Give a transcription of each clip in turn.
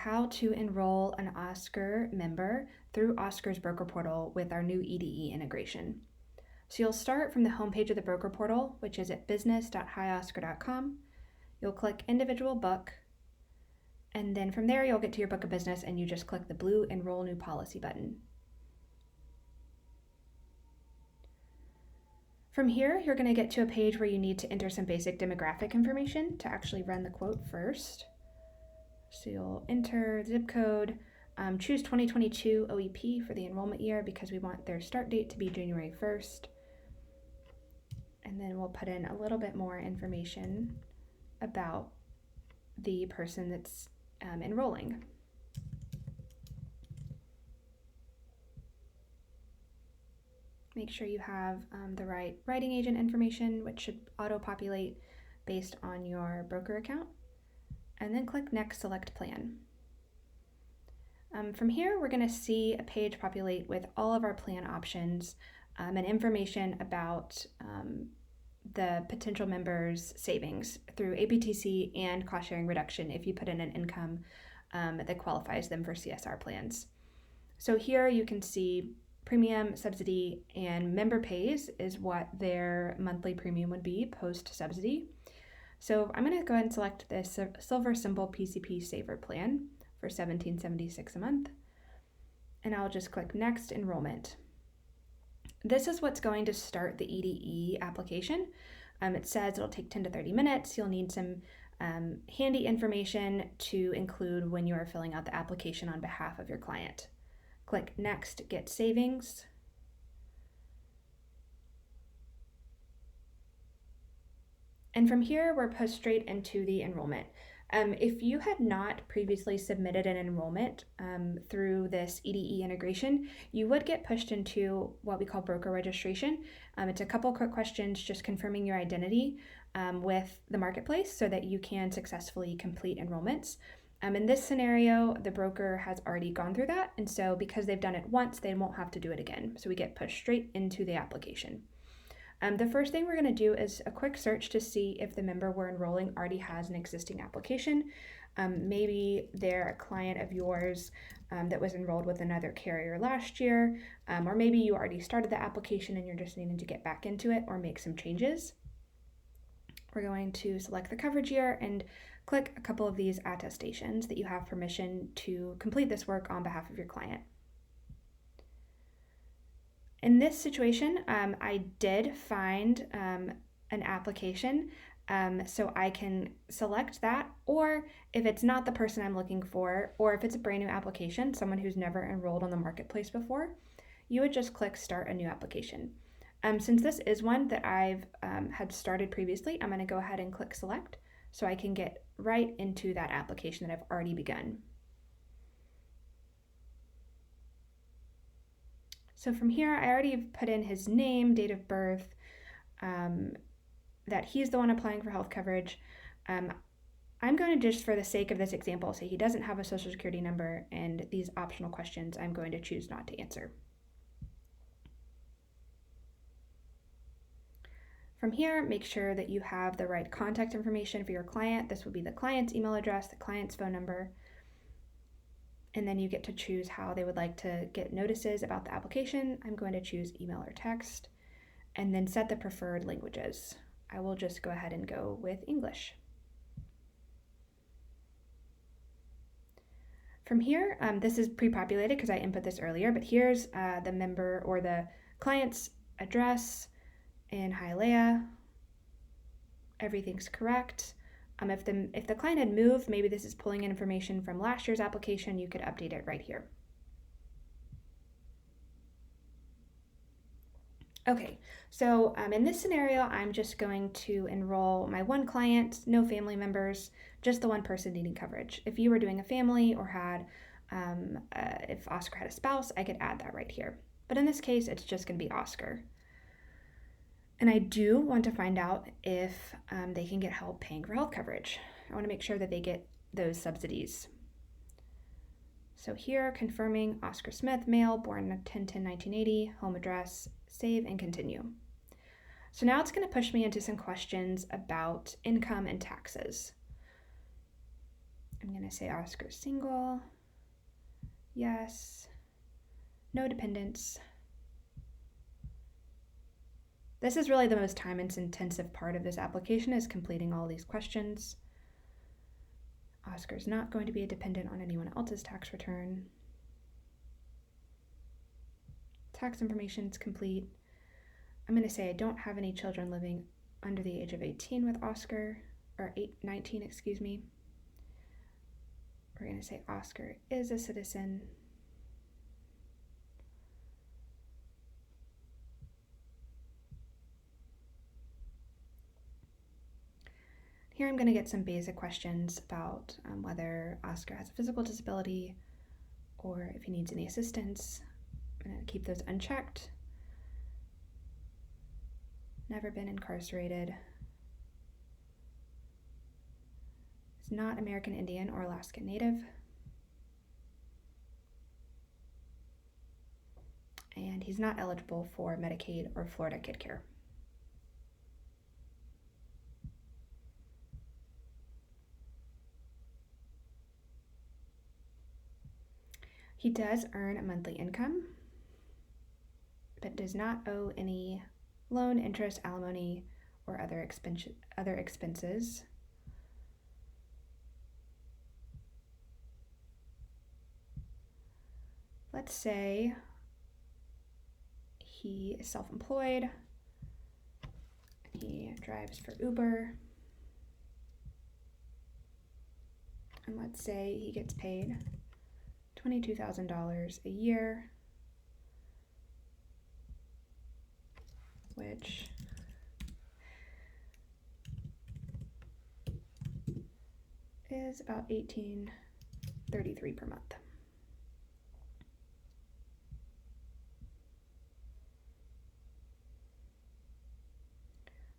how to enroll an Oscar member through Oscar's broker portal with our new EDE integration. So you'll start from the homepage of the broker portal, which is at business.hioscar.com. You'll click individual book, and then from there you'll get to your book of business and you just click the blue enroll new policy button. From here, you're going to get to a page where you need to enter some basic demographic information to actually run the quote first. So you'll enter zip code, choose 2022 OEP for the enrollment year because we want their start date to be January 1st. And then we'll put in a little bit more information about the person that's enrolling. Make sure you have the right writing agent information, which should auto-populate based on your broker account. And then click Next, Select Plan. From here, we're going to see a page populate with all of our plan options and information about the potential members' savings through APTC and cost sharing reduction if you put in an income that qualifies them for CSR plans. So here you can see premium, subsidy, and member pays is what their monthly premium would be post-subsidy. So I'm going to go ahead and select this Silver Symbol PCP Saver Plan for $17.76 a month, and I'll just click Next Enrollment. This is what's going to start the EDE application. It says it'll take 10 to 30 minutes. You'll need some handy information to include when you are filling out the application on behalf of your client. Click Next, Get Savings. And from here, we're pushed straight into the enrollment. If you had not previously submitted an enrollment through this EDE integration, you would get pushed into what we call broker registration. It's a couple quick questions just confirming your identity with the marketplace so that you can successfully complete enrollments. In this scenario, the broker has already gone through that, and so because they've done it once, they won't have to do it again. So we get pushed straight into the application. The first thing we're going to do is a quick search to see if the member we're enrolling already has an existing application. Maybe they're a client of yours that was enrolled with another carrier last year, or maybe you already started the application and you're just needing to get back into it or make some changes. We're going to select the coverage year and click a couple of these attestations that you have permission to complete this work on behalf of your client. In this situation, I did find an application, so I can select that, or if it's not the person I'm looking for, or if it's a brand new application, someone who's never enrolled on the marketplace before, you would just click Start a New Application. Since this is one that I've had started previously, I'm going to go ahead and click Select so I can get right into that application that I've already begun. So from here, I already put in his name, date of birth, that he's the one applying for health coverage. I'm going to just, for the sake of this example, say he doesn't have a social security number, and these optional questions I'm going to choose not to answer. From here, make sure that you have the right contact information for your client. This will be the client's email address, the client's phone number, and then you get to choose how they would like to get notices about the application. I'm going to choose email or text, and then set the preferred languages. I will just go ahead and go with English. From here, this is pre-populated because I input this earlier, but here's the member or the client's address in Hialeah. Everything's correct. If the client had moved, maybe this is pulling in information from last year's application, you could update it right here. Okay, so in this scenario, I'm just going to enroll my one client, no family members, just the one person needing coverage. If you were doing a family or had, if Oscar had a spouse, I could add that right here. But in this case, it's just going to be Oscar. And I do want to find out if they can get help paying for health coverage. I want to make sure that they get those subsidies. So here, confirming Oscar Smith, male, born 10/10/1980, home address, save and continue. So now it's going to push me into some questions about income and taxes. I'm going to say Oscar single. Yes. No dependents. This is really the most time-intensive part of this application, is completing all these questions. Oscar's not going to be a dependent on anyone else's tax return. Tax information is complete. I'm going to say I don't have any children living under the age of 18 with Oscar, or 19, excuse me. We're going to say Oscar is a citizen. Here I'm going to get some basic questions about whether Oscar has a physical disability or if he needs any assistance. I'm going to keep those unchecked. Never been incarcerated. Is not American Indian or Alaska Native. And he's not eligible for Medicaid or Florida Kid Care. He does earn a monthly income, but does not owe any loan, interest, alimony, or other expenses. Let's say he is self-employed. He drives for Uber. And let's say he gets paid $22,000 a year, which is about $18.33 per month.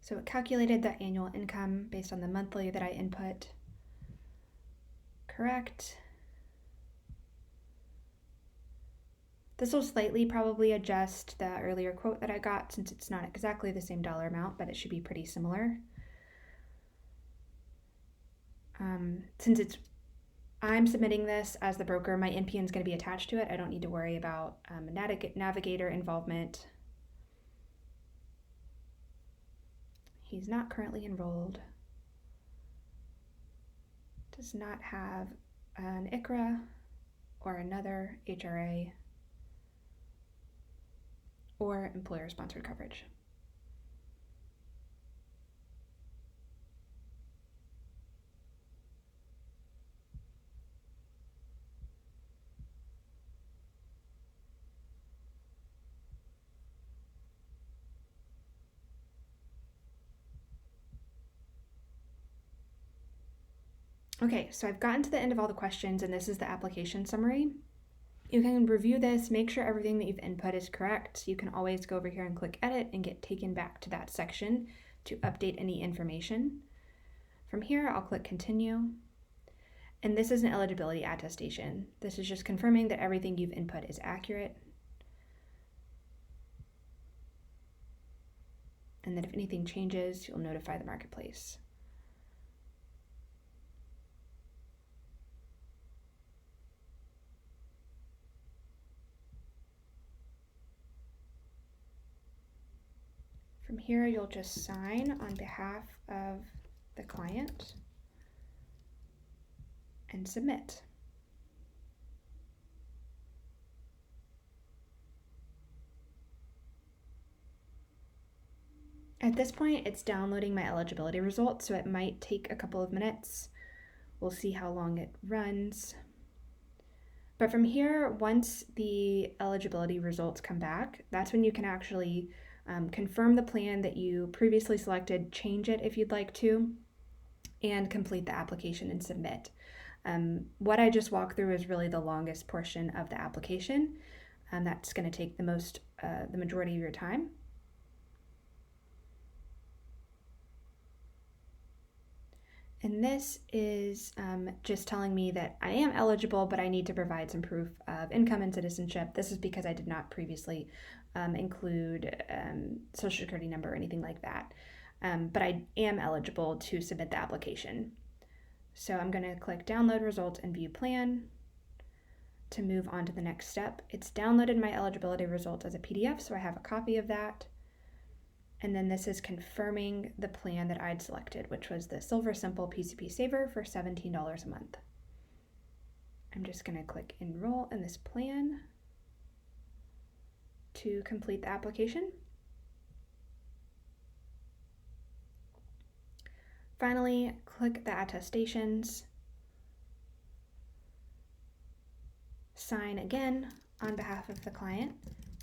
So it calculated that annual income based on the monthly that I input. Correct. This will slightly probably adjust the earlier quote that I got, since it's not exactly the same dollar amount, but it should be pretty similar. Since I'm submitting this as the broker, my NPN is going to be attached to it. I don't need to worry about navigator involvement. He's not currently enrolled. Does not have an ICRA or another HRA or employer-sponsored coverage. Okay, so I've gotten to the end of all the questions, and this is the application summary. You can review this, make sure everything that you've input is correct. You can always go over here and click edit and get taken back to that section to update any information. From here, I'll click continue. And this is an eligibility attestation. This is just confirming that everything you've input is accurate. And that if anything changes, you'll notify the marketplace. From here, you'll just sign on behalf of the client and submit. At this point, it's downloading my eligibility results, so it might take a couple of minutes. We'll see how long it runs. But from here, once the eligibility results come back, that's when you can actually confirm the plan that you previously selected, change it if you'd like to, and complete the application and submit. What I just walked through is really the longest portion of the application. That's going to take the majority of your time. And this is just telling me that I am eligible, but I need to provide some proof of income and citizenship. This is because I did not previously include social security number or anything like that. But I am eligible to submit the application. So I'm going to click download results and view plan to move on to the next step. It's downloaded my eligibility results as a PDF, so I have a copy of that. And then this is confirming the plan that I'd selected, which was the Silver Simple PCP Saver for $17 a month. I'm just going to click enroll in this plan to complete the application. Finally, click the attestations, sign again on behalf of the client,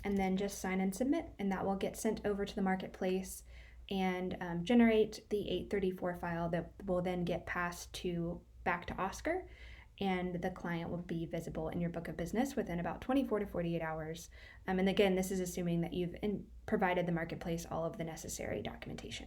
and then just sign and submit, and that will get sent over to the marketplace and generate the 834 file that will then get passed back to Oscar, and the client will be visible in your book of business within about 24 to 48 hours. And again, this is assuming that you've provided the marketplace all of the necessary documentation.